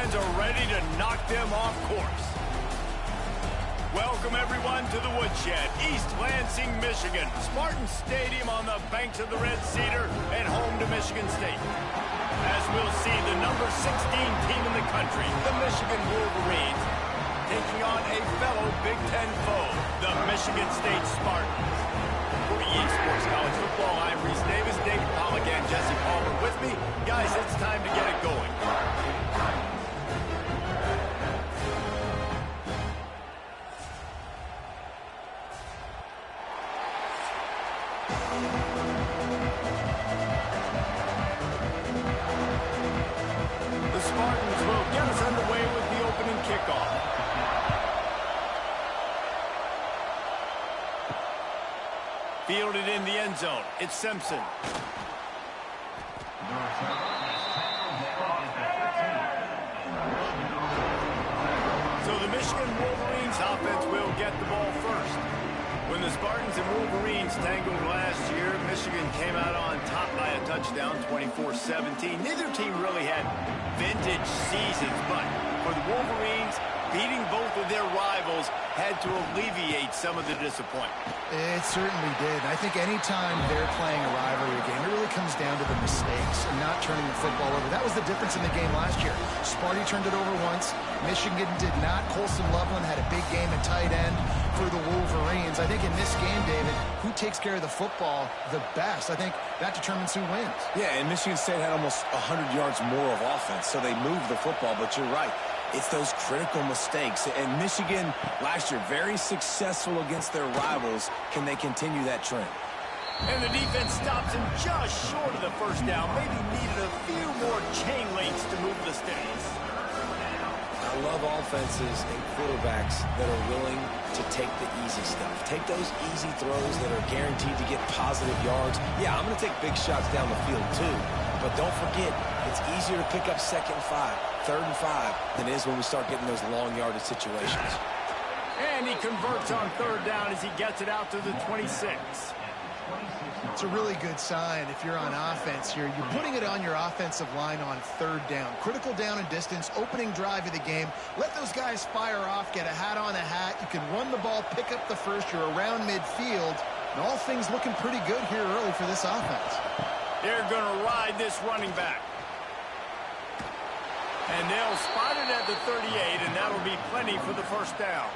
fans are ready to knock them off course. Welcome, everyone, to the Woodshed, East Lansing, Michigan. Spartan Stadium on the banks of the Red Cedar and home to Michigan State. As we'll see, the number 16 team in the country, the Michigan Wolverines, taking on a fellow Big Ten foe, the Michigan State Spartans. For EA Sports College Football, I'm Reese Davis, David Pollack, and Jesse Palmer with me. Guys, it's time to get it going. The Spartans will get us underway with the opening kickoff. Fielded in the end zone. It's Simpson. So the Michigan Wolverines offense will get the ball first. When the Spartans and Wolverines tangled last year, Michigan came out on top by a touchdown, 24-17. Neither team really had vintage seasons, but for the Wolverines, beating both of their rivals had to alleviate some of the disappointment. It certainly did. I think anytime they're playing a rivalry game, it really comes down to the mistakes and not turning the football over. That was the difference in the game last year. Sparty turned it over once. Michigan did not. Colson Loveland had a big game at tight end for the Wolverines. I think in this game, David, who takes care of the football the best? I think that determines who wins. Yeah, and Michigan State had almost 100 yards more of offense, so they moved the football, but you're right. It's those critical mistakes. And Michigan, last year, very successful against their rivals. Can they continue that trend? And the defense stops him just short of the first down. Maybe needed a few more chain links to move the sticks. I love offenses and quarterbacks that are willing to take the easy stuff. Take those easy throws that are guaranteed to get positive yards. Yeah, I'm going to take big shots down the field, too. But don't forget, it's easier to pick up 2nd and 5, 3rd and 5 than it is when we start getting those long yardage situations. And he converts on 3rd down as he gets it out to the 26. It's a really good sign if you're on offense here. You're putting it on your offensive line on 3rd down. Critical down and distance, opening drive of the game. Let those guys fire off, get a hat on a hat. You can run the ball, pick up the first. You're around midfield. And all things looking pretty good here early for this offense. They're going to ride this running back. And they'll spot it at the 38, and that'll be plenty for the first down.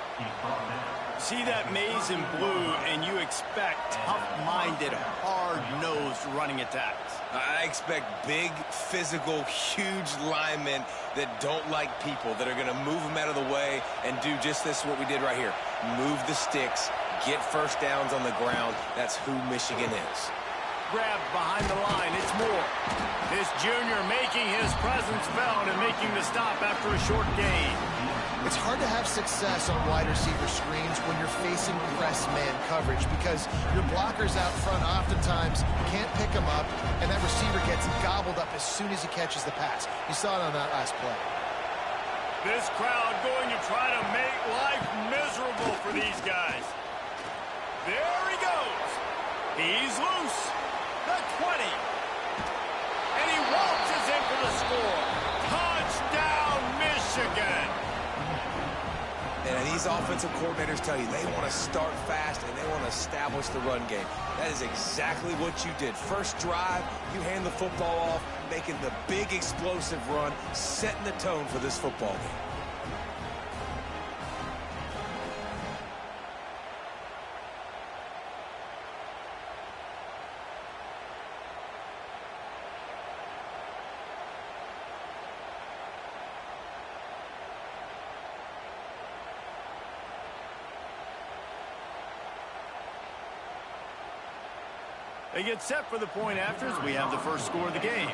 See that maze in blue, and you expect tough-minded, hard-nosed running attacks. I expect big, physical, huge linemen that don't like people, that are going to move them out of the way and do just this, what we did right here. Move the sticks, get first downs on the ground. That's who Michigan is. Grabbed behind the line. It's Moore. This junior making his presence felt and making the stop after a short gain. It's hard to have success on wide receiver screens when you're facing press man coverage because your blockers out front oftentimes can't pick them up, and that receiver gets gobbled up as soon as he catches the pass. You saw it on that last play. This crowd going to try to make life miserable for these guys. There he goes. He's loose. The 20. And he waltzes in for the score. Touchdown, Michigan. And these offensive coordinators tell you they want to start fast and they want to establish the run game. That is exactly what you did. First drive, you hand the football off, making the big explosive run, setting the tone for this football game. They get set for the point afters. We have the first score of the game.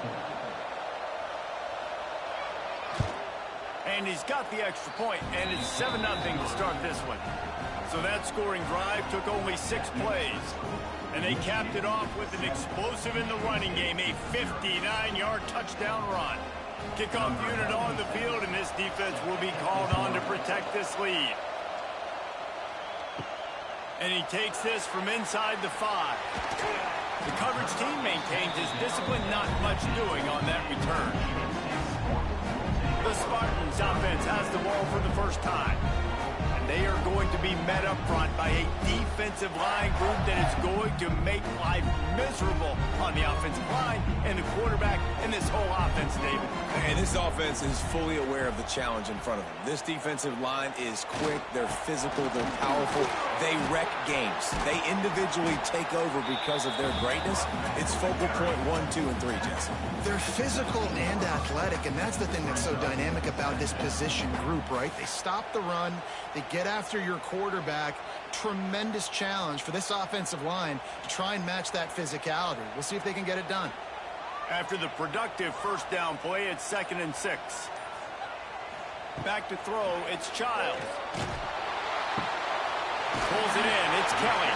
And he's got the extra point, and it's 7-0 to start this one. So that scoring drive took only 6 plays. And they capped it off with an explosive in the running game, a 59-yard touchdown run. Kickoff unit on the field, and this defense will be called on to protect this lead. And he takes this from inside the 5. The coverage team maintains his discipline, not much doing on that return. The Spartans offense has the ball for the first time. And they are going to be met up front by a defensive line group that is going to make life miserable on the offensive line and the quarterback and this whole offense, David. And this offense is fully aware of the challenge in front of them. This defensive line is quick, they're physical, they're powerful. They wreck games. They individually take over because of their greatness. It's focal point 1, 2, and 3, Jesse. They're physical and athletic, and that's the thing that's so dynamic about this position group, right? They stop the run, they get after your quarterback. Tremendous challenge for this offensive line to try and match that physicality. We'll see if they can get it done. After the productive first down play, it's 2nd and 6. Back to throw, it's Childs. Pulls it in, it's Kelly.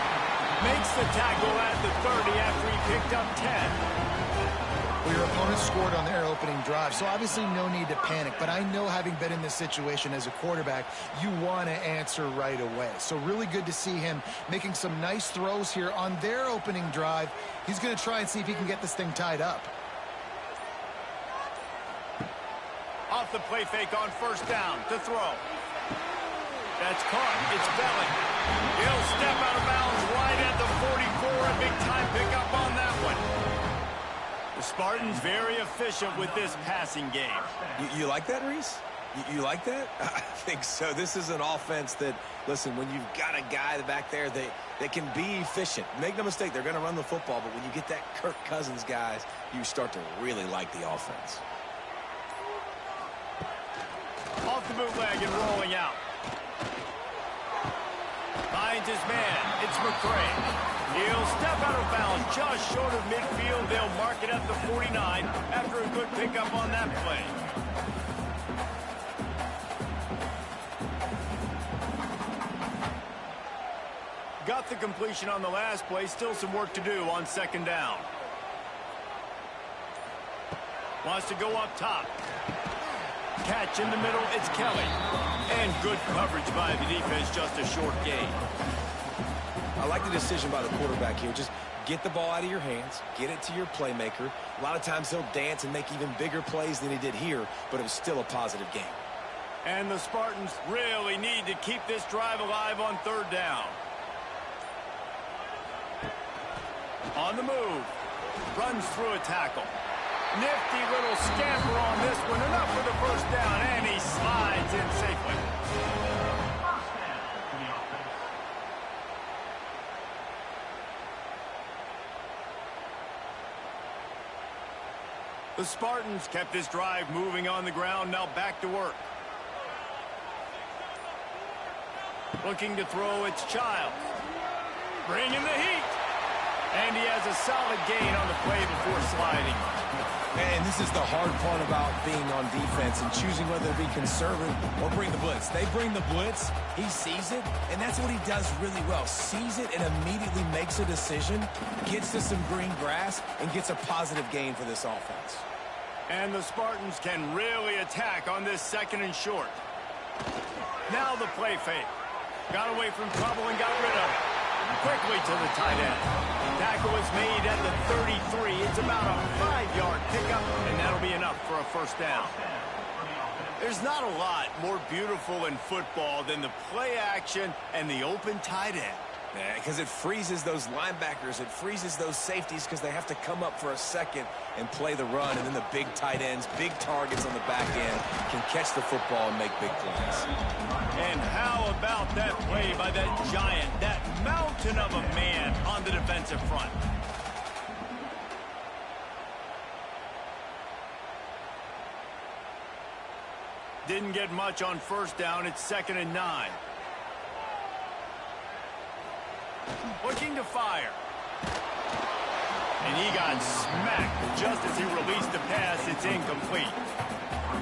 Makes the tackle at the 30 after he picked up 10. Well, your opponent scored on their opening drive, so obviously no need to panic. But I know, having been in this situation as a quarterback, you want to answer right away. So really good to see him making some nice throws here on their opening drive. He's going to try and see if he can get this thing tied up. Off the play fake on first down to throw. That's caught. It's Belling. He'll step out of bounds right at the 44. A big-time pickup on that one. The Spartans very efficient with this passing game. You like that, Reese? You like that? I think so. This is an offense that, listen, when you've got a guy back there that can be efficient. Make no mistake, they're going to run the football, but when you get that Kirk Cousins guys, you start to really like the offense. Off the bootleg and rolling out. Finds his man. It's McCray. He'll step out of bounds just short of midfield. They'll mark it at the 49 after a good pickup on that play. Got the completion on the last play. Still some work to do on 2nd down. Wants to go up top. Catch in the middle, it's Kelly. And good coverage by the defense, just a short gain. I like the decision by the quarterback here. Just get the ball out of your hands, get it to your playmaker. A lot of times he'll dance and make even bigger plays than he did here, but it was still a positive game. And the Spartans really need to keep this drive alive on 3rd down. On the move. Runs through a tackle. Nifty little scamper on this one. Enough for the first down, and he slides in safely. The Spartans kept this drive moving on the ground. Now back to work. Looking to throw, it's Childs. Bringing the heat. And he has a solid gain on the play before sliding. And this is the hard part about being on defense and choosing whether to be conservative or bring the blitz. They bring the blitz, he sees it, and that's what he does really well. Sees it and immediately makes a decision, gets to some green grass, and gets a positive gain for this offense. And the Spartans can really attack on this 2nd and short. Now the play fake. Got away from trouble and got rid of it. Quickly to the tight end. Tackle is made at the 33. It's about a 5-yard pickup, and that'll be enough for a first down. There's not a lot more beautiful in football than the play action and the open tight end. Yeah, because it freezes those linebackers. It freezes those safeties because they have to come up for a second and play the run. And then the big tight ends, big targets on the back end, can catch the football and make big plays. And how about that play by that giant, that mountain of a man on the defensive front? Didn't get much on first down. It's 2nd and 9. Looking to fire. And he got smacked just as he released the pass. It's incomplete.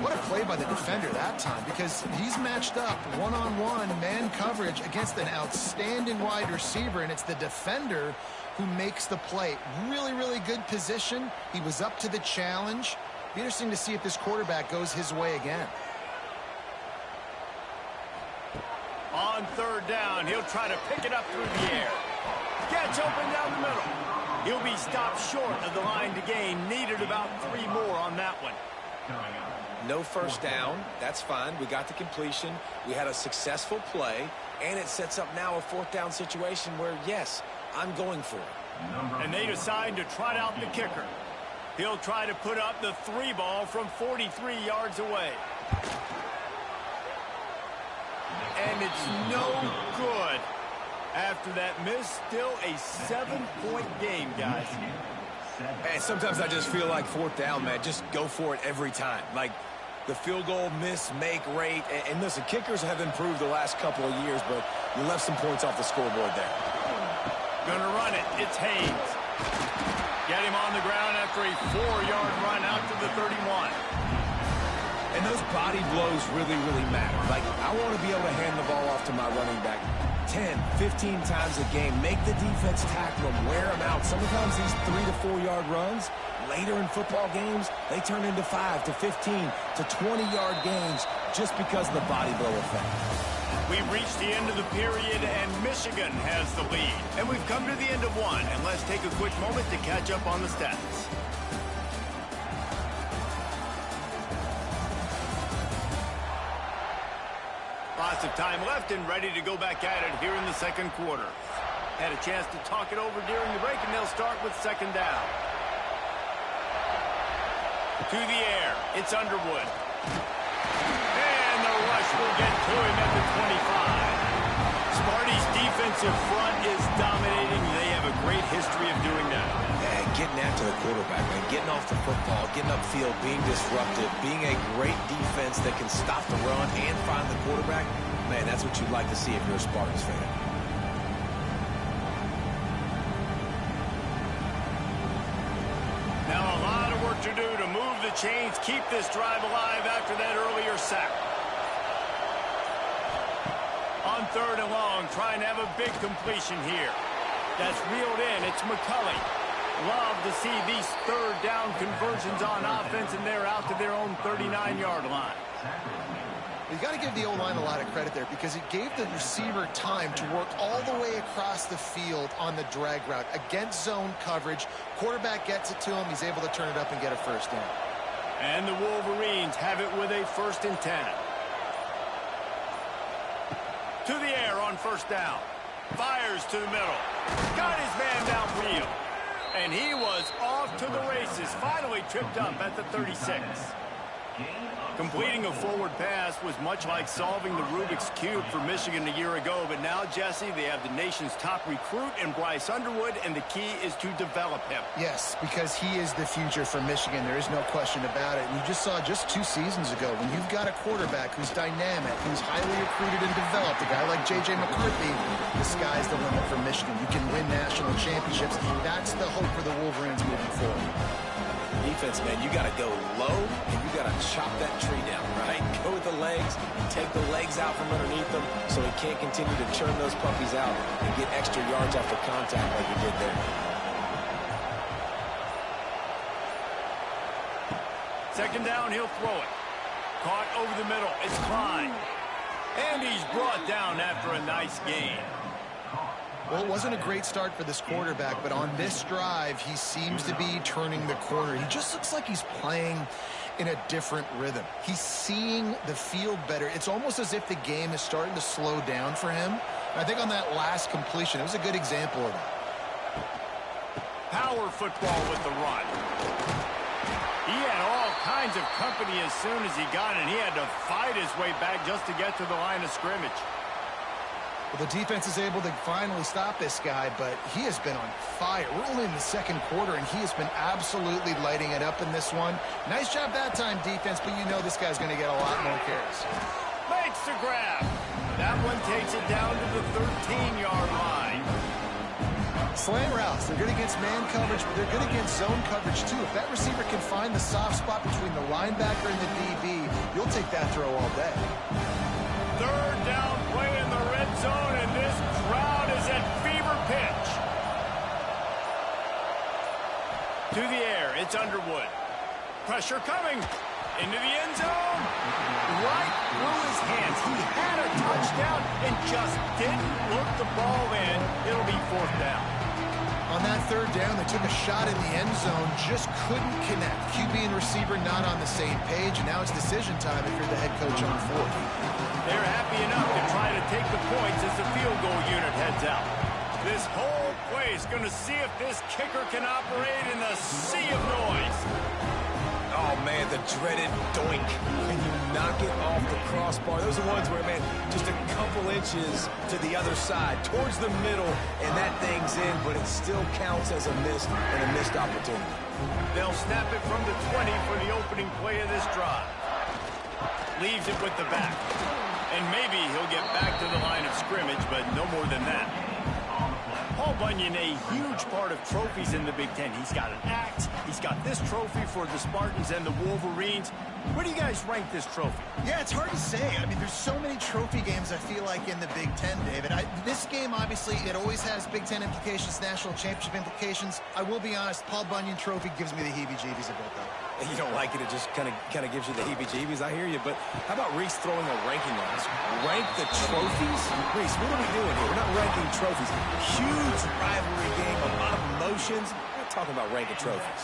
What a play by the defender that time, because he's matched up one-on-one man coverage against an outstanding wide receiver, and it's the defender who makes the play. Really, really good position. He was up to the challenge. Be interesting to see if this quarterback goes his way again. On 3rd down, he'll try to pick it up through the air. Gets open down the middle. He'll be stopped short of the line to gain. Needed about 3 more on that one. No first down. That's fine. We got the completion. We had a successful play. And it sets up now a fourth down situation where, yes, I'm going for it. And they decide to trot out the kicker. He'll try to put up the 3 ball from 43 yards away. And it's no good. After that miss, still a 7-point game, guys. And sometimes I just feel like fourth down, man. Just go for it every time. Like the field goal miss, make rate. And listen, kickers have improved the last couple of years, but you left some points off the scoreboard there. Gonna run it. It's Haynes. Get him on the ground after a 4-yard run out to the 31. And those body blows really, really matter. Like, I want to be able to hand the ball off to my running back 10, 15 times a game. Make the defense tackle them, wear them out. Sometimes these 3 to 4 yard runs, later in football games, they turn into 5 to 15 to 20-yard gains just because of the body blow effect. We've reached the end of the period, and Michigan has the lead. And we've come to the end of one, and let's take a quick moment to catch up on the stats. Lots of time left and ready to go back at it here in the second quarter. Had a chance to talk it over during the break, and they'll start with second down. To the air, it's Underwood. And the rush will get to him at the 25. Sparty's defensive front is dominating. They have a great history of doing that. And getting after the quarterback, man, getting off the football, getting upfield, being disruptive, being a great defense that can stop the run and find the quarterback, man, that's what you'd like to see if you're a Spartans fan. Now a lot of work to do to move the chains, keep this drive alive after that earlier sack. On third and long, trying to have a big completion here. That's reeled in. It's McCulley. Love to see these third down conversions on offense, and they're out to their own 39-yard line. You got to give the O-line a lot of credit there because it gave the receiver time to work all the way across the field on the drag route against zone coverage. Quarterback gets it to him. He's able to turn it up and get a first down. And the Wolverines have it with a 1st and 10. To the air on first down. Fires to the middle. Got his man downfield. And he was off to the races. Finally tripped up at the 36. Completing a forward pass was much like solving the Rubik's Cube for Michigan a year ago. But now, Jesse, they have the nation's top recruit in Bryce Underwood, and the key is to develop him. Yes, because he is the future for Michigan. There is no question about it. And you just saw just 2 seasons ago, when you've got a quarterback who's dynamic, who's highly recruited and developed, a guy like J.J. McCarthy, the sky's the limit for Michigan. You can win national championships. That's the hope for the Wolverines moving forward. Defense, man, you got to go low, and you got to chop that tree down, right? Go with the legs, take the legs out from underneath them so he can't continue to churn those puppies out and get extra yards after contact like he did there. Second down, he'll throw it. Caught over the middle. It's Klein. And he's brought down after a nice gain. Well, it wasn't a great start for this quarterback, but on this drive, he seems to be turning the corner. He just looks like he's playing in a different rhythm. He's seeing the field better. It's almost as if the game is starting to slow down for him. And I think on that last completion, it was a good example of that. Power football with the run. He had all kinds of company as soon as he got it, and he had to fight his way back just to get to the line of scrimmage. Well, the defense is able to finally stop this guy, but he has been on fire. We're only in the second quarter, and he has been absolutely lighting it up in this one. Nice job that time, defense, but you know this guy's going to get a lot more carries. Makes the grab. That one takes it down to the 13-yard line. Slant routes, they're good against man coverage, but they're good against zone coverage, too. If that receiver can find the soft spot between the linebacker and the DB, you'll take that throw all day. Third down play in the red zone, and this crowd is at fever pitch. To the air, it's Underwood. Pressure coming. Into the end zone. Right through his hands. He had a touchdown and just didn't look the ball in. It'll be fourth down. On that third down, they took a shot in the end zone, just couldn't connect. QB and receiver not on the same page, and now it's decision time if you're the head coach on fourth. They're happy enough to try to take the points as the field goal unit heads out. This whole play is going to see if this kicker can operate in the sea of noise. Oh, man, the dreaded doink. When you knock it off the crossbar, those are ones where, man, just a couple inches to the other side, towards the middle, and that thing's in, but it still counts as a missed and a missed opportunity. They'll snap it from the 20 for the opening play of this drive. Leaves it with the back. And maybe he'll get back to the line of scrimmage, but no more than that. Paul Bunyan, a huge part of trophies in the Big Ten. He's got an axe. He's got this trophy for the Spartans and the Wolverines. Where do you guys rank this trophy? Yeah, it's hard to say. I mean, there's so many trophy games, I feel like, in the Big Ten, David. This game, obviously, it always has Big Ten implications, national championship implications. I will be honest, Paul Bunyan trophy gives me the heebie-jeebies a bit, though. You don't like it, it just kind of gives you the heebie-jeebies. I hear you, but how about Reese throwing a ranking on us? Rank the trophies? Reese, what are we doing here? We're not ranking trophies. Huge rivalry game, a lot of emotions. We're not talking about ranking trophies.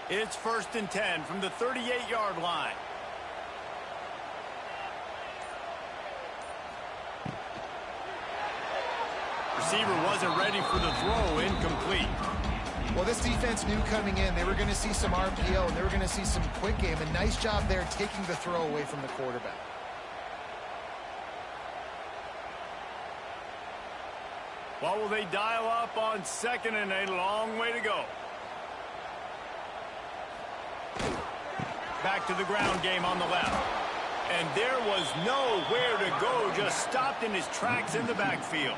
It's 1st and 10 from the 38-yard line. Receiver wasn't ready for the throw, incomplete. Well, this defense knew coming in they were going to see some RPO, and they were going to see some quick game. A nice job there taking the throw away from the quarterback. What will they dial up on 2nd and a long way to go? Back to the ground game on the left. And there was nowhere to go, just stopped in his tracks in the backfield.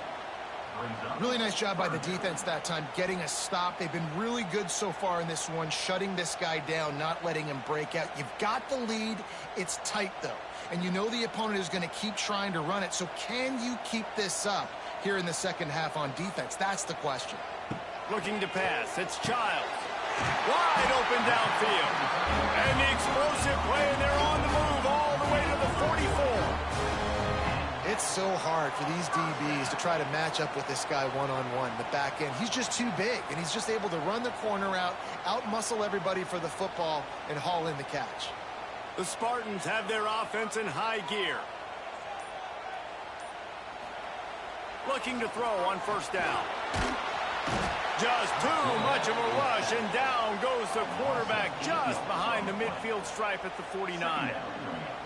Really nice job by the defense that time, getting a stop. They've been really good so far in this one, shutting this guy down, not letting him break out. You've got the lead. It's tight, though. And you know the opponent is going to keep trying to run it. So can you keep this up here in the second half on defense? That's the question. Looking to pass. It's Childs. Wide open downfield. And the explosive play, and they're on the move all the way to the 44. It's so hard for these DBs to try to match up with this guy one-on-one, the back end. He's just too big, and he's just able to run the corner out-muscle everybody for the football, and haul in the catch. The Spartans have their offense in high gear. Looking to throw on 1st down. Just too much of a rush, and down goes the quarterback just behind the midfield stripe at the 49.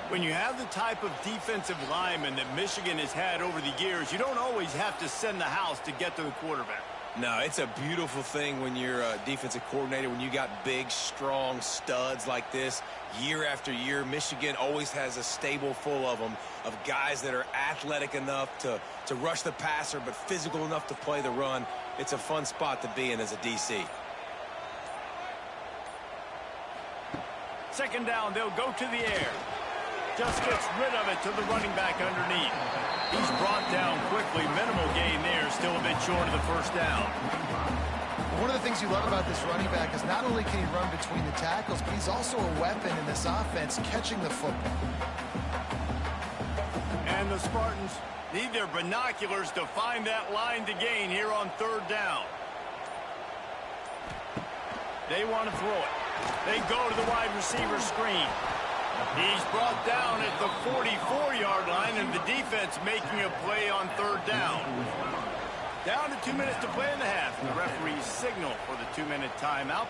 When you have the type of defensive lineman that Michigan has had over the years, you don't always have to send the house to get to the quarterback. No, it's a beautiful thing when you're a defensive coordinator, when you got big, strong studs like this. Year after year, Michigan always has a stable full of them, of guys that are athletic enough to rush the passer, but physical enough to play the run. It's a fun spot to be in as a DC. 2nd down, they'll go to the air. Just gets rid of it to the running back underneath. He's brought down quickly. Minimal gain there, still a bit short of the 1st down. One of the things you love about this running back is not only can he run between the tackles, but he's also a weapon in this offense, catching the football. And the Spartans need their binoculars to find that line to gain here on 3rd down. They want to throw it. They go to the wide receiver screen. He's brought down at the 44-yard line, and the defense making a play on 3rd down. Down to 2 minutes to play in the half, and the referees signal for the 2-minute timeout.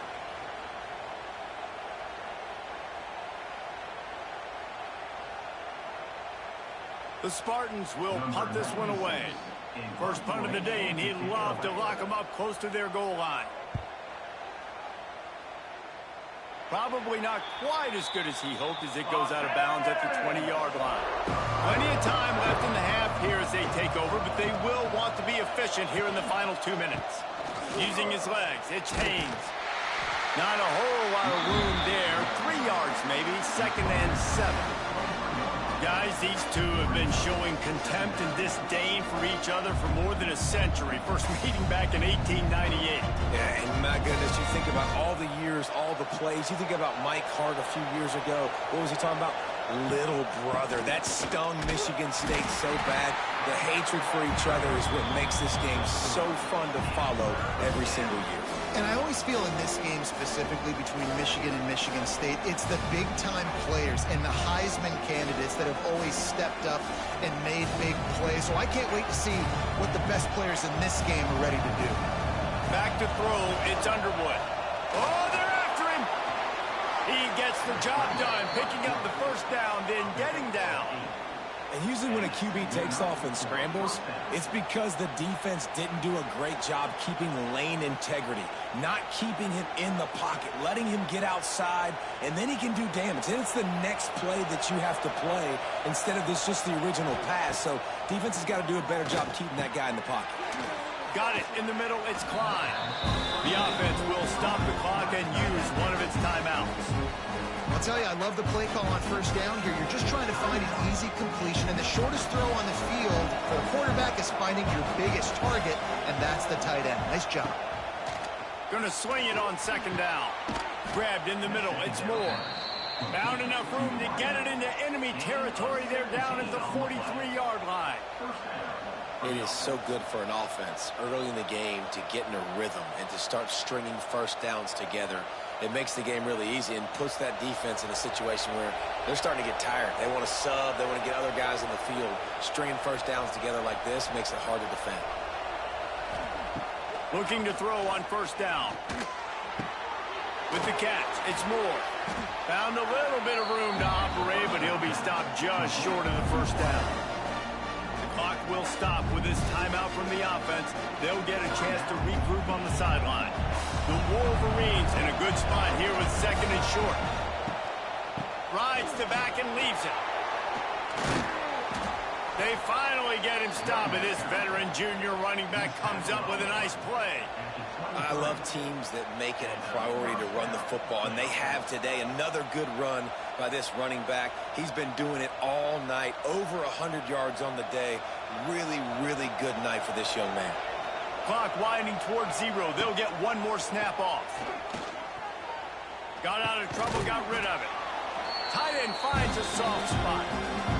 The Spartans will punt this one away. First punt of the day, and he'd love to lock them up close to their goal line. Probably not quite as good as he hoped as it goes out of bounds at the 20-yard line. Plenty of time left in the half here as they take over, but they will want to be efficient here in the final 2 minutes. Using his legs, it's Haynes. Not a whole lot of room there. 3 yards maybe, 2nd and 7. Guys, these two have been showing contempt and disdain for each other for more than a century. First meeting back in 1898. Yeah, and my goodness, you think about all the years, all the plays. You think about Mike Hart a few years ago. What was he talking about? little brother. That stung Michigan State so bad. The hatred for each other is what makes this game so fun to follow every single year. And I always feel in this game specifically between Michigan and Michigan State, it's the big-time players and the Heisman candidates that have always stepped up and made big plays. So I can't wait to see what the best players in this game are ready to do. Back to throw, it's Underwood. Oh, they're after him! He gets the job done, picking up the first down, then getting down. And usually when a QB takes off and scrambles, it's because the defense didn't do a great job keeping lane integrity, not keeping him in the pocket, letting him get outside, and then he can do damage. And it's the next play that you have to play instead of this just the original pass. So defense has got to do a better job keeping that guy in the pocket. Got it in the middle, it's Klein. The offense will stop the clock and use one of its timeouts. I'll tell you, I love the play call on first down here. You're just trying to find an easy completion, and the shortest throw on the field for a quarterback is finding your biggest target, and that's the tight end. Nice job. Gonna swing it on second down. Grabbed in the middle, it's Moore. Found enough room to get it into enemy territory. They're down at the 43-yard line. It is so good for an offense early in the game to get in a rhythm and to start stringing first downs together. It makes the game really easy and puts that defense in a situation where they're starting to get tired. They want to sub. They want to get other guys in the field. Stringing first downs together like this makes it hard to defend. Looking to throw on first down. With the catch, it's Moore. Found a little bit of room to operate, but he'll be stopped just short of the first down. Clock will stop with this timeout from the offense. They'll get a chance to regroup on the sideline. The Wolverines in a good spot here with second and short. Rides to back and leaves it. They finally get him stopped, and this veteran junior running back comes up with a nice play. I love teams that make it a priority to run the football, and they have today. Another good run by this running back. He's been doing it all night, over 100 yards on the day. Really, really good night for this young man. Clock winding towards zero. They'll get one more snap off. Got out of trouble, got rid of it. Tight end finds a soft spot.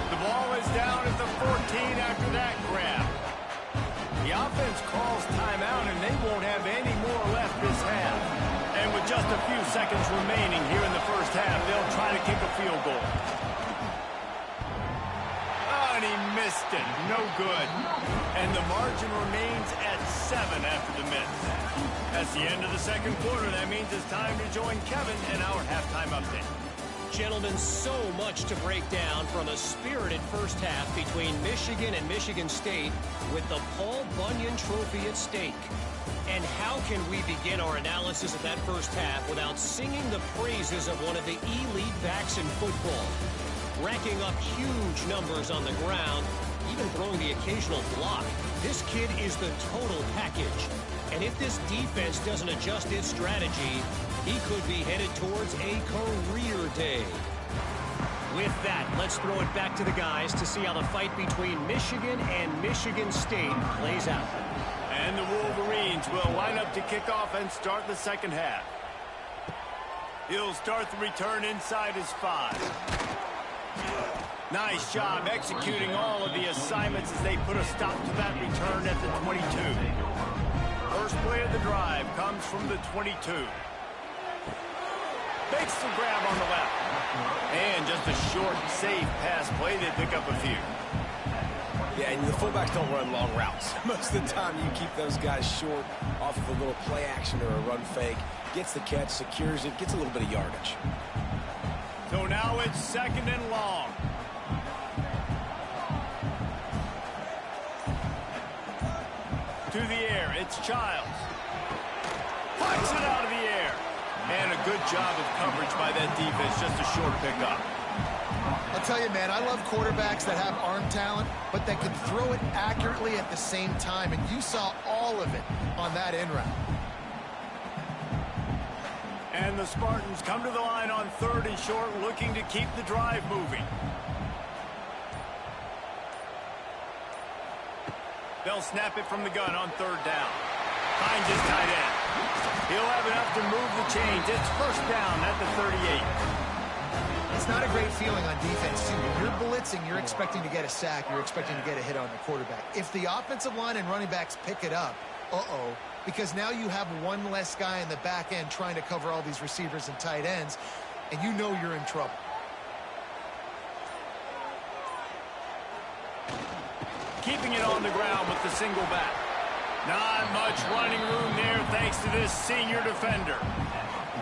The ball is down at the 14 after that grab. The offense calls timeout, and they won't have any more left this half. And with just a few seconds remaining here in the first half, they'll try to kick a field goal. Oh, and he missed it. No good. And the margin remains at 7 after the miss. That's the end of the second quarter. That means it's time to join Kevin in our halftime update. Gentlemen, so much to break down from a spirited first half between Michigan and Michigan State with the Paul Bunyan Trophy at stake. And how can we begin our analysis of that first half without singing the praises of one of the elite backs in football? Racking up huge numbers on the ground, even throwing the occasional block. This kid is the total package. And if this defense doesn't adjust its strategy, he could be headed towards a career day. With that, let's throw it back to the guys to see how the fight between Michigan and Michigan State plays out. And the Wolverines will line up to kick off and start the second half. He'll start the return inside his 5. Nice job executing all of the assignments as they put a stop to that return at the 22. First play of the drive comes from the 22. Makes the grab on the left. And just a short, safe pass play. They pick up a few. Yeah, and the fullbacks don't run long routes. Most of the time you keep those guys short off of a little play action or a run fake. Gets the catch, secures it, gets a little bit of yardage. So now it's second and long. To the air, it's Childs. Flies it out of the air. And a good job of coverage by that defense, just a short pickup. I'll tell you, man, I love quarterbacks that have arm talent, but that can throw it accurately at the same time, and you saw all of it on that end route. And the Spartans come to the line on third and short, looking to keep the drive moving. They'll snap it from the gun on third down. Finds his tight end. He'll have enough to move the chains. It's first down at the 38. It's not a great feeling on defense, too. When you're blitzing, you're expecting to get a sack. You're expecting to get a hit on the quarterback. If the offensive line and running backs pick it up, because now you have one less guy in the back end trying to cover all these receivers and tight ends, and you know you're in trouble. Keeping it on the ground with the single back. Not much running room there thanks to this senior defender.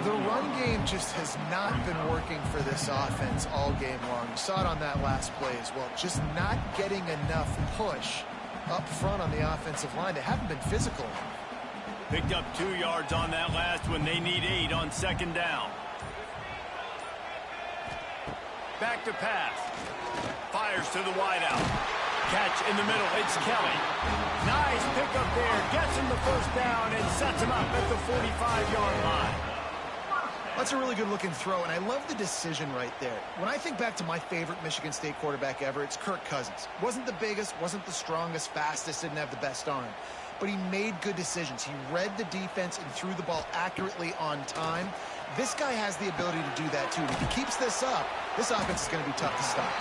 The run game just has not been working for this offense all game long. You saw it on that last play as well. Just not getting enough push up front on the offensive line. They haven't been physical enough. Picked up 2 yards on that last one. They need 8 on second down. Back to pass. Fires to the wideout. Catch in the middle. It's Kelly. Nice pickup there. Gets him the first down and sets him up at the 45-yard line. That's a really good-looking throw, and I love the decision right there. When I think back to my favorite Michigan State quarterback ever, it's Kirk Cousins. Wasn't the biggest, wasn't the strongest, fastest, didn't have the best arm. But he made good decisions. He read the defense and threw the ball accurately on time. This guy has the ability to do that, too. If he keeps this up, this offense is going to be tough to stop.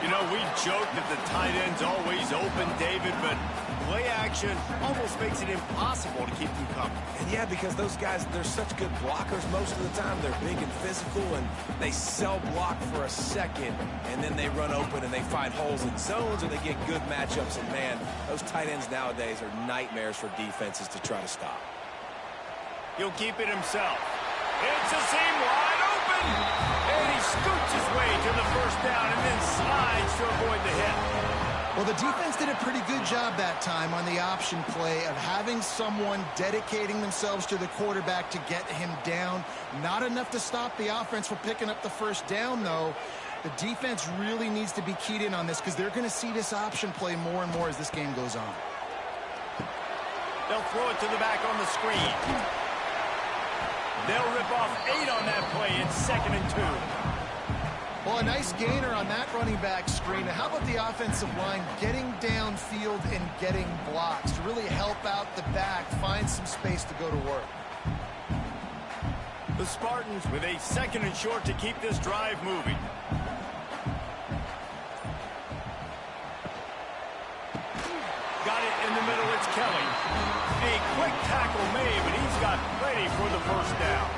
You know, we joked that the tight end's always open, David, but play action almost makes it impossible to keep them covered. And yeah, because those guys, they're such good blockers most of the time. They're big and physical, and they sell block for a second, and then they run open and they find holes in zones, or they get good matchups. And man, those tight ends nowadays are nightmares for defenses to try to stop. He'll keep it himself. It's a seam wide open, and he scoots his way to the first down and then slides to avoid the hit. Well, the defense did a pretty good job that time on the option play of having someone dedicating themselves to the quarterback to get him down. Not enough to stop the offense from picking up the first down, though. The defense really needs to be keyed in on this because they're going to see this option play more and more as this game goes on. They'll throw it to the back on the screen. They'll rip off 8 on that play. It's 2nd and 2. Well, a nice gainer on that running back screen. How about the offensive line getting downfield and getting blocks to really help out the back, find some space to go to work? The Spartans with a 2nd and short to keep this drive moving. Got it in the middle. It's Kelly. A quick tackle made, but he's got plenty for the first down.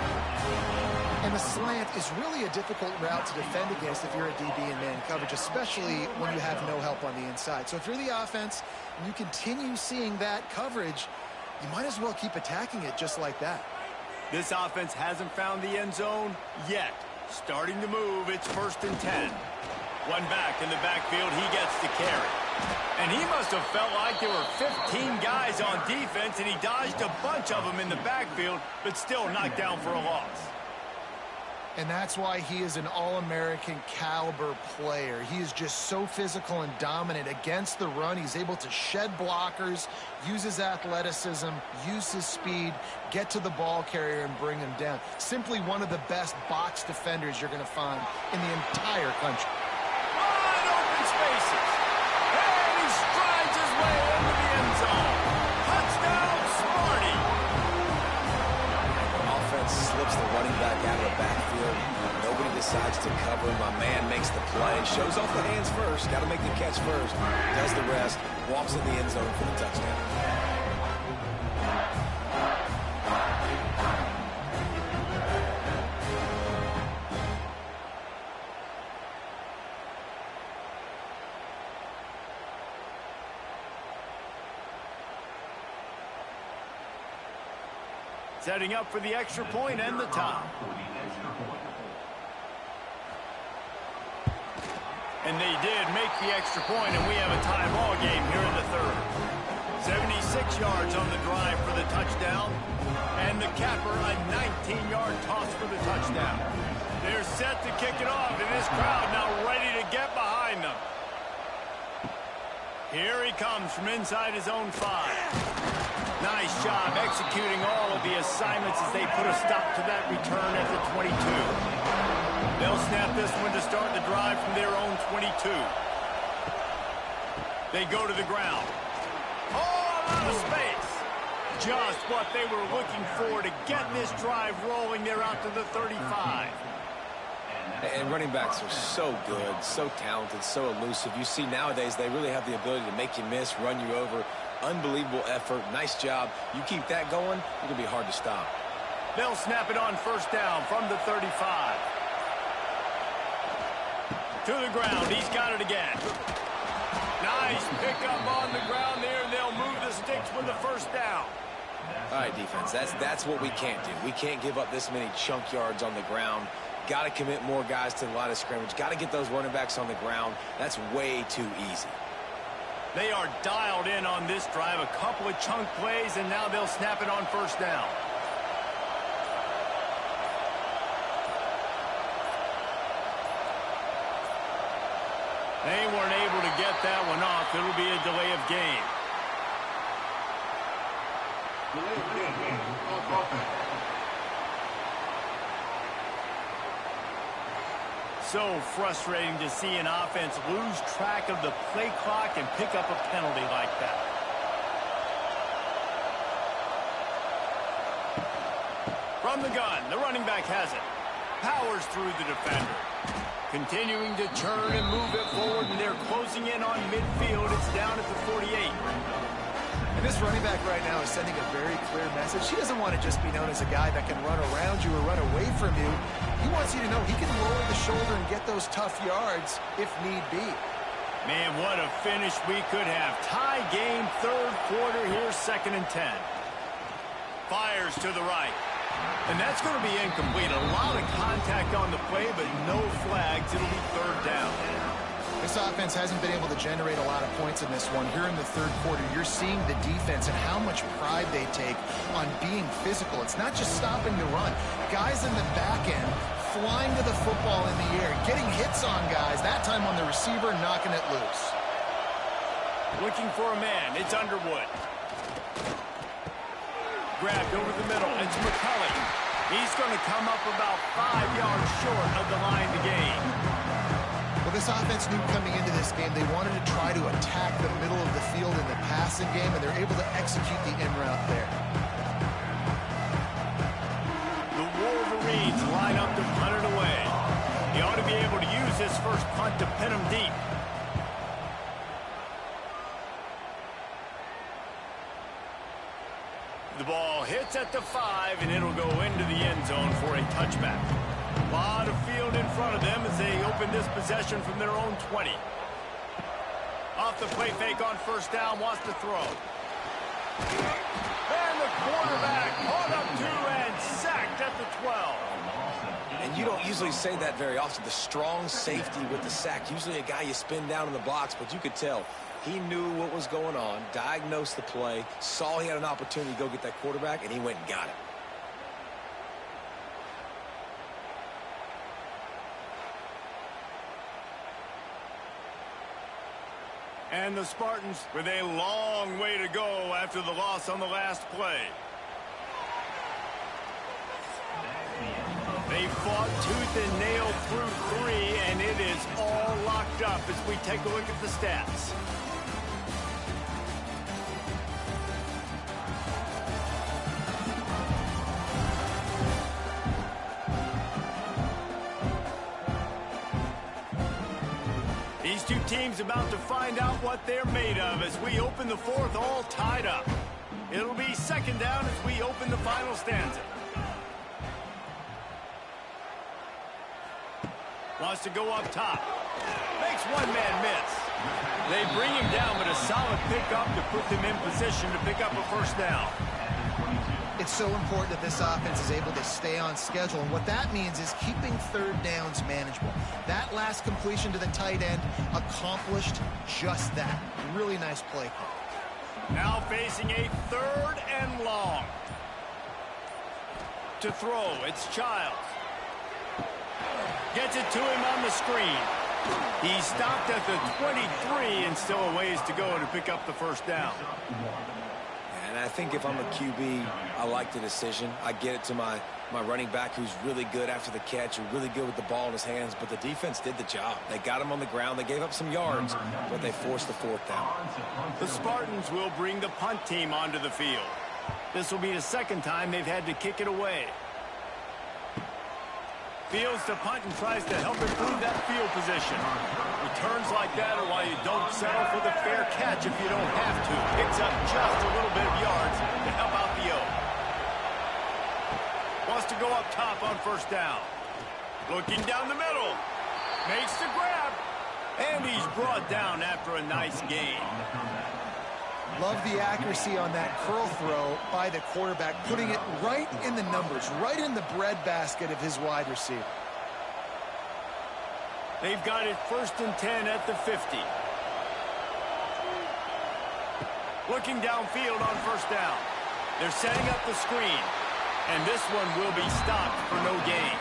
And the slant is really a difficult route to defend against if you're a DB in man coverage, especially when you have no help on the inside. So if you're the offense and you continue seeing that coverage, you might as well keep attacking it just like that. This offense hasn't found the end zone yet. Starting to move. It's 1st and 10. One back in the backfield. He gets the carry. And he must have felt like there were 15 guys on defense, and he dodged a bunch of them in the backfield, but still knocked down for a loss. And that's why he is an All-American caliber player. He is just so physical and dominant against the run. He's able to shed blockers, use his athleticism, use his speed, get to the ball carrier and bring him down. Simply one of the best box defenders you're going to find in the entire country. Wide open spaces. And he strides his way into the end zone. Touchdown, Sparty. Offense slips the running back out of the backfield. Nobody decides to cover. My man makes the play. Shows off the hands first. Got to make the catch first. Does the rest. Walks in the end zone for the touchdown. Setting up for the extra point and the top. And they did make the extra point, and we have a tie ball game here in the 3rd. 76 yards on the drive for the touchdown. And the capper, a 19-yard toss for the touchdown. They're set to kick it off, and this crowd now ready to get behind them. Here he comes from inside his own 5. Nice job executing all of the assignments as they put a stop to that return at the 22. They'll snap this one to start the drive from their own 22. They go to the ground. Oh, a lot of space. Just what they were looking for to get this drive rolling. They're out to the 35. And running backs are so good, so talented, so elusive. You see nowadays they really have the ability to make you miss, run you over. Unbelievable effort. Nice job. You keep that going, it'll be hard to stop. They'll snap it on first down from the 35. To the ground. He's got it again. Nice pickup on the ground there. They'll move the sticks with the first down. All right, defense, that's what we can't do. We can't give up this many chunk yards on the ground. Got to commit more guys to the line of scrimmage. Got to get those running backs on the ground. That's way too easy. They are dialed in on this drive. A couple of chunk plays, and now they'll snap it on first down. They weren't able to get that one off. It'll be a delay of game. So frustrating to see an offense lose track of the play clock and pick up a penalty like that. From the gun, the running back has it. Powers through the defender. Continuing to turn and move it forward, and they're closing in on midfield. It's down at the 48. And this running back right now is sending a very clear message. He doesn't want to just be known as a guy that can run around you or run away from you. He wants you to know he can lower the shoulder and get those tough yards if need be. Man, what a finish we could have. Tie game, third quarter here, 2nd and 10. Fires to the right. And that's going to be incomplete. A lot of contact on the play, but no flags. It'll be 3rd down. This offense hasn't been able to generate a lot of points in this one. Here in the 3rd quarter, you're seeing the defense and how much pride they take on being physical. It's not just stopping the run. Guys in the back end flying to the football in the air, getting hits on guys, that time on the receiver, knocking it loose. Looking for a man. It's Underwood. Grabbed over the middle. It's McCulley. He's going to come up about 5 yards short of the line to gain. Well, this offense knew coming into this game they wanted to try to attack the middle of the field in the passing game, and they're able to execute the in route there. The Wolverines line up to punt it away. He ought to be able to use this first punt to pin him deep. The ball hits at the 5, and it'll go into the end zone for a touchback. A lot of field in front of them as they open this possession from their own 20. Off the play fake on first down, wants to throw. And the quarterback caught up to and sacked at the 12. And you don't usually say that very often, the strong safety with the sack. Usually a guy you spin down in the box, but you could tell he knew what was going on, diagnosed the play, saw he had an opportunity to go get that quarterback, and he went and got it. And the Spartans with a long way to go after the loss on the last play. They fought tooth and nail through 3, and it is all locked up as we take a look at the stats. These two teams about to find out what they're made of as we open the 4th, all tied up. It'll be 2nd down as we open the final stanza. Wants to go up top. Makes one man miss. They bring him down, but a solid pickup to put them in position to pick up a first down. It's so important that this offense is able to stay on schedule, and what that means is keeping 3rd downs manageable. That last completion to the tight end accomplished just that. Really nice play call. Now facing a 3rd and long. To throw, it's Childs. Gets it to him on the screen. He stopped at the 23 and still a ways to go to pick up the first down. And I think if I'm a QB, I like the decision. I get it to my running back who's really good after the catch, who's really good with the ball in his hands, but the defense did the job. They got him on the ground. They gave up some yards, but they forced the 4th down. The Spartans will bring the punt team onto the field. This will be the 2nd time they've had to kick it away. Fields to punt and tries to help improve that field position. Returns like that are why you don't settle for the fair catch if you don't have to. Picks up just a little bit of yards to help out the O. Wants to go up top on first down. Looking down the middle. Makes the grab. And he's brought down after a nice gain. Love the accuracy on that curl throw by the quarterback, putting it right in the numbers, right in the breadbasket of his wide receiver. They've got it 1st and 10 at the 50. Looking downfield on first down. They're setting up the screen. And this one will be stopped for no gain.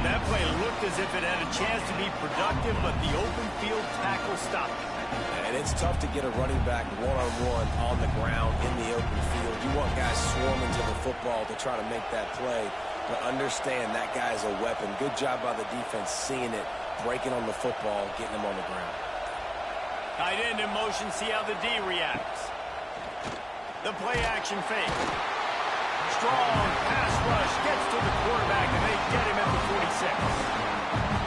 That play looked as if it had a chance to be productive, but the open field tackle stopped it. And it's tough to get a running back one-on-one on the ground in the open field. You want guys swarming to the football to try to make that play, but understand that guy's a weapon. Good job by the defense seeing it, breaking on the football, getting him on the ground. Tight end in motion, see how the D reacts. The play action fake. Strong pass rush gets to the quarterback, and they get him at the 46.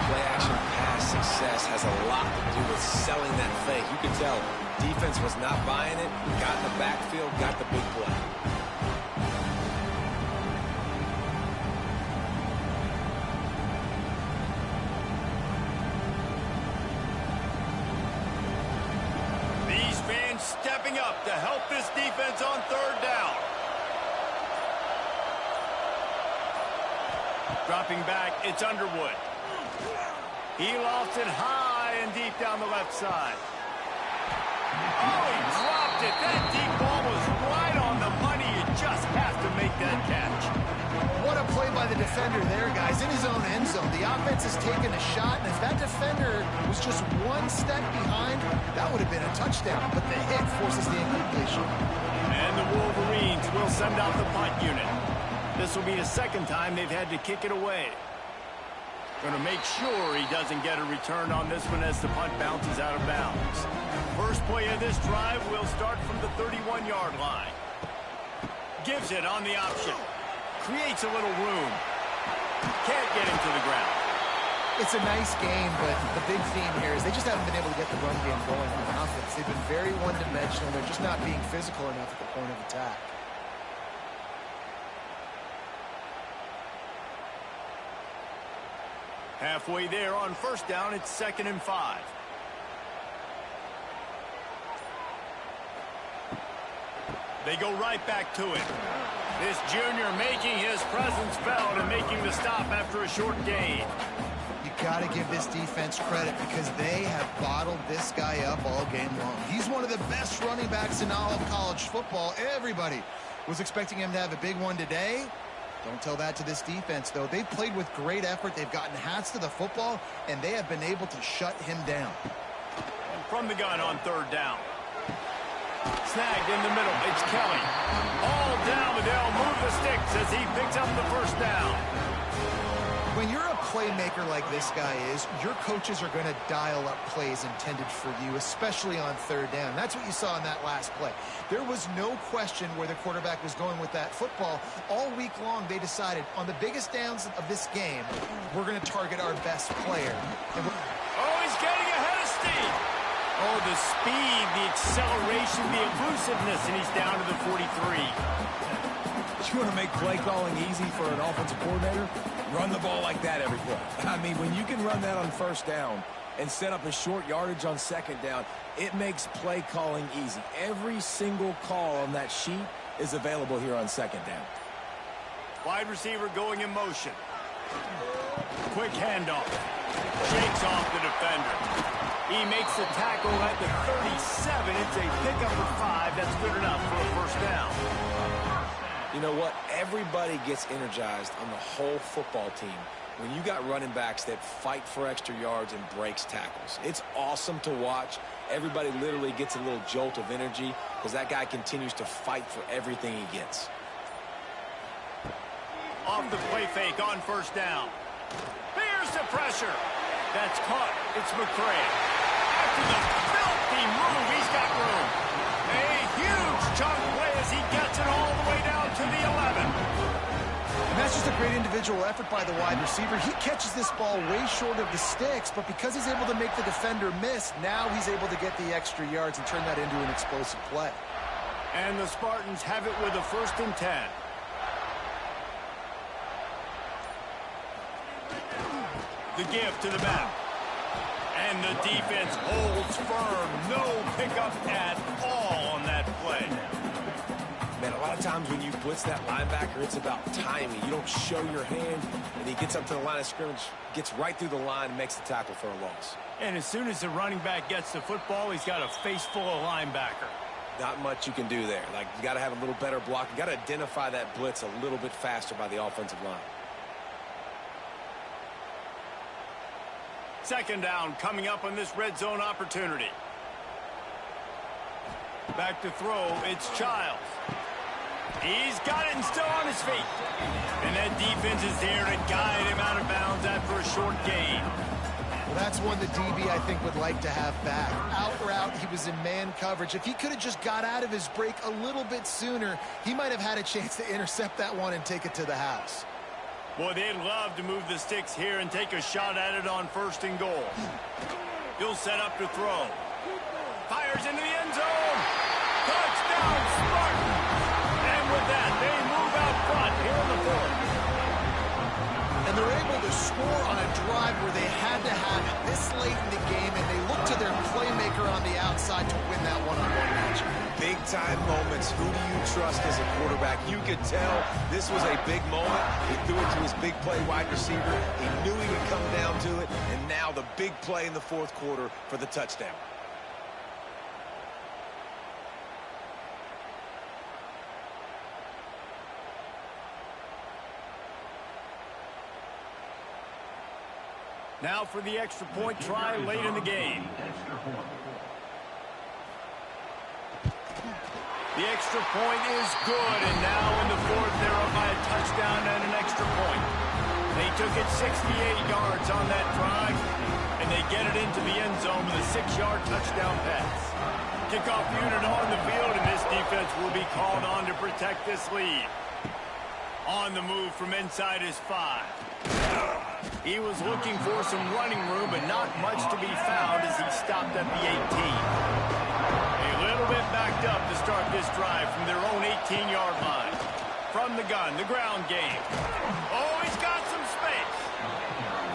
Play action pass success has a lot to do with selling that fake. You can tell defense was not buying it, got in the backfield, got the big play. These fans stepping up to help this defense on third down. Dropping back, it's Underwood. He lofts it high and deep down the left side. Oh, he dropped it. That deep ball was right on the money. You just have to make that catch. What a play by the defender there, guys. In his own end zone, the offense has taken a shot, and if that defender was just one step behind, that would have been a touchdown. But the hit forces the incompletion. And the Wolverines will send out the punt unit. This will be the second time they've had to kick it away. Going to make sure he doesn't get a return on this one as the punt bounces out of bounds. First play of this drive will start from the 31-yard line. Gives it on the option. Creates a little room. Can't get him to the ground. It's a nice game, but the big theme here is they just haven't been able to get the run game going on offense. They've been very one-dimensional. They're just not being physical enough at the point of attack. Halfway there on first down, it's 2nd and 5. They go right back to it. This junior making his presence felt and making the stop after a short gain. You got to give this defense credit because they have bottled this guy up all game long. He's one of the best running backs in all of college football. Everybody was expecting him to have a big one today. Don't tell that to this defense, though. They've played with great effort. They've gotten hats to the football, and they have been able to shut him down. And from the gun on third down. Snagged in the middle. It's Kelly. All down, but they'll move the sticks as he picks up the first down. When you're a playmaker like this guy is, your coaches are going to dial up plays intended for you, especially on third down. That's what you saw in that last play. There was no question where the quarterback was going with that football. All week long, they decided on the biggest downs of this game, we're going to target our best player. Oh, he's getting ahead of Steve. Oh, the speed, the acceleration, the elusiveness, and he's down to the 43. You want to make play calling easy for an offensive coordinator? Run the ball like that every play. I mean, when you can run that on first down and set up a short yardage on second down, it makes play calling easy. Every single call on that sheet is available here on second down. Wide receiver going in motion. Quick handoff. Shakes off the defender. He makes the tackle at the 37. It's a pickup of 5. That's good enough for a first down. You know what? Everybody gets energized on the whole football team when you got running backs that fight for extra yards and breaks tackles. It's awesome to watch. Everybody literally gets a little jolt of energy because that guy continues to fight for everything he gets. Off the play fake on first down. Here's the pressure. That's caught. It's McCray. After the filthy move, he's got room. A huge chunk play as he gets it all the way down to the 11. And that's just Just a great individual effort by the wide receiver. He catches this ball way short of the sticks, but because he's able to make the defender miss, now he's able to get the extra yards and turn that into an explosive play. And the Spartans have it with a 1st and 10. The give to the back. And the defense holds firm. No pickup at all on that play. Man, a lot of times when you blitz that linebacker, it's about timing. You don't show your hand, and he gets up to the line of scrimmage, gets right through the line, and makes the tackle for a loss. And as soon as the running back gets the football, he's got a face full of linebacker. Not much you can do there. Like, you got to have a little better block. You got to identify that blitz a little bit faster by the offensive line. 2nd down coming up on this red zone opportunity. Back to throw, it's Childs. He's got it and still on his feet. And that defense is there to guide him out of bounds after a short gain. Well, that's one the DB, I think, would like to have back. Out route, he was in man coverage. If he could have just got out of his break a little bit sooner, he might have had a chance to intercept that one and take it to the house. Boy, they'd love to move the sticks here and take a shot at it on 1st and goal. He'll set up to throw. Fires into the end zone. Touchdown, Spartans! And with that, they move out front here in the 4th. And they're able to score on a drive where they had to have it this late in the game, and they look to their playmaker on the outside to win that one-on-one match. Big-time moments. Who do you trust as a quarterback? You could tell this was a big moment. He threw it to his big play wide receiver. He knew he would come down to it, and now the big play in the 4th quarter for the touchdown. Now for the extra point try late in the game. The extra point is good, and now in the 4th, they're up by a touchdown and an extra point. They took it 68 yards on that drive, and they get it into the end zone with a 6-yard touchdown pass. Kickoff unit on the field, and this defense will be called on to protect this lead. On the move from inside his 5. He was looking for some running room, but not much to be found as he stopped at the 18. A little bit backed up to start this drive from their own 18-yard line. From the gun, the ground game. Oh, he's got some space.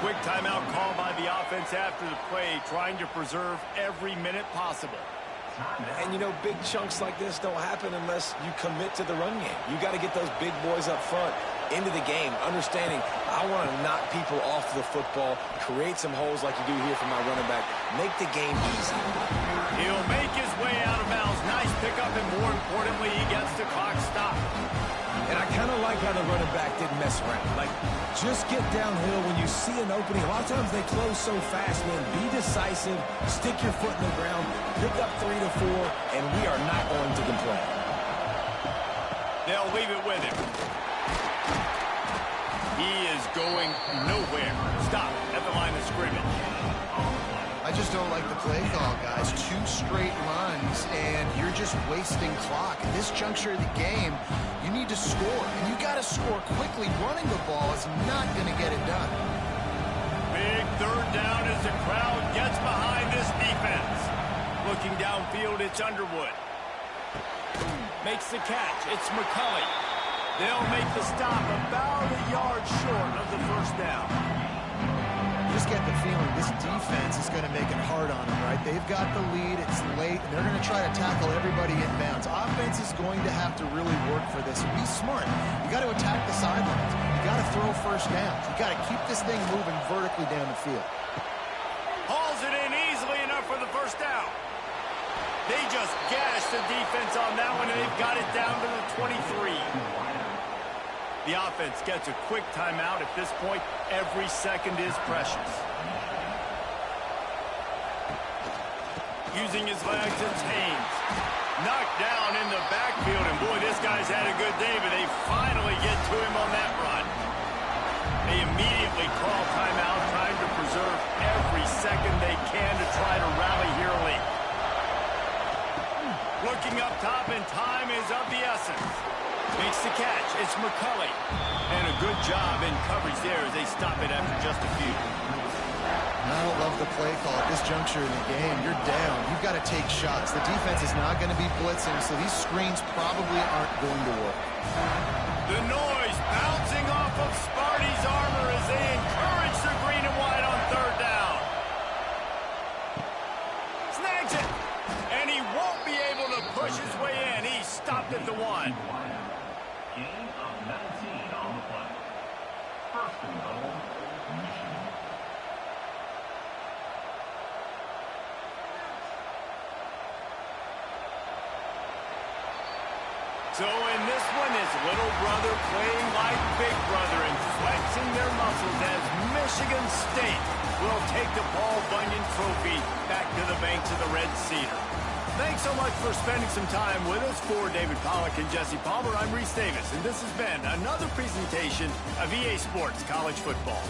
Quick timeout call by the offense after the play, trying to preserve every minute possible. And, you know, big chunks like this don't happen unless you commit to the run game. You got to get those big boys up front into the game, understanding I want to knock people off the football, create some holes like you do here for my running back, make the game easy. He'll make his way out of bounds. Nice pickup, and more importantly, he gets the clock stopped. And I kind of like how the running back didn't mess around. Like, just get downhill when you see an opening. A lot of times they close so fast, man. Be decisive, stick your foot in the ground, pick up 3 to 4, and we are not going to complain. They'll leave it with him. He is going nowhere. Stop at the line of scrimmage. I just don't like the play call, guys. 2 straight runs, and you're just wasting clock. At this juncture of the game, you need to score, and you got to score quickly. Running the ball is not going to get it done. Big 3rd down as the crowd gets behind this defense. Looking downfield, it's Underwood. Makes the catch. It's McCulley. They'll make the stop about a yard short of the 1st down. Just get the feeling this defense is going to make it hard on them, right? They've got the lead, it's late, and they're going to try to tackle everybody inbounds. Offense is going to have to really work for this. Be smart. You got to attack the sidelines. You got to throw 1st downs. You got to keep this thing moving vertically down the field. Hauls it in easily enough for the 1st down. They just gashed the defense on that one, and they've got it down to the 23. The offense gets a quick timeout. At this point, every second is precious. Using his legs, it's Haynes. Knocked down in the backfield, and boy, this guy's had a good day, but they finally get to him on that run. They immediately call timeout, trying to preserve every second they can to try to rally here late. Looking up top, and time is of the essence. Makes the catch. It's McCulley. And a good job in coverage there as they stop it after just a few. I don't love the play call at this juncture in the game. You're down. You've got to take shots. The defense is not going to be blitzing, so these screens probably aren't going to work. The noise bouncing off of Sparty's armor as they encourage the green and white on third down. Snags it. And he won't be able to push his way in. He stopped at the 1. Gain of 19 on the play. First and goal, Michigan. So in this one, it's little brother playing like big brother and flexing their muscles as Michigan State will take the Paul Bunyan Trophy back to the banks of the Red Cedar. Thanks so much for spending some time with us. For David Pollack and Jesse Palmer, I'm Reese Davis, and this has been another presentation of EA Sports College Football.